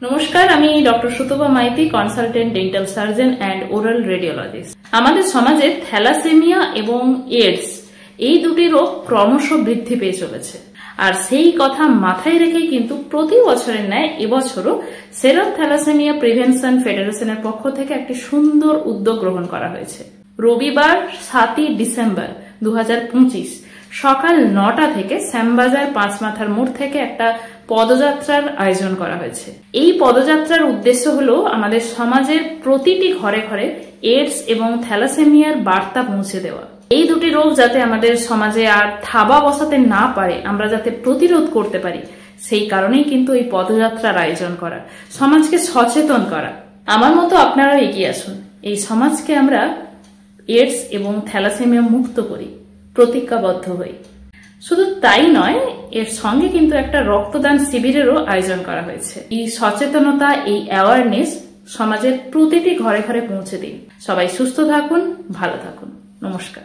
নমস্কার, আমি doctor Sutapa Maiti, consultant dental surgeon and oral radiologist. আমাদের সমাজে থ্যালাসেমিয়া এবং এইডস এই দুটি রোগ ক্রমশ বৃদ্ধি পেয়ে চলেছে। আর সেই কথা মাথায় রেখেই কিন্তু প্রতি বছরের ন্যায় এবছরও সেরাম থ্যালাসেমিয়া প্রিভেনশন ফেডারেশনের পক্ষ থেকে একটি সুন্দর উদ্যোগ গ্রহণ করা হয়েছে। রবিবার 7ই ডিসেম্বর 2025 সকাল 9টা থেকে শ্যামবাজার পাঁচমাথার মোড় থেকে একটা পদযাত্রার আয়োজন করা হয়েছে। এই পদযাত্রার উদ্দেশ্য হলো আমাদের সমাজের প্রতিটি ঘরে ঘরে এইডস এবং থ্যালাসেমিয়ার বার্তা পৌঁছে দেওয়া। এই দুটি রোগ যাতে আমাদের সমাজে আর থাবা বসাতে না পারে, আমরা যাতে প্রতিরোধ করতে পারি, সেই কারণেই কিন্তু এই পদযাত্রার আয়োজন করা, সমাজকে সচেতন করা। আমার মতো আপনারাও এগিয়ে আসুন, এই সমাজকে আমরা এইডস এবং থ্যালাসেমিয়া মুক্ত করি, প্রতিজ্ঞাবদ্ধ হই। শুধু তাই নয়, এর সঙ্গে কিন্তু একটা রক্তদান শিবিরেরও আয়োজন করা হয়েছে। এই সচেতনতা, এই অ্যাওয়ারনেস সমাজের প্রতিটি ঘরে ঘরে পৌঁছে দিন। সবাই সুস্থ থাকুন, ভালো থাকুন। নমস্কার।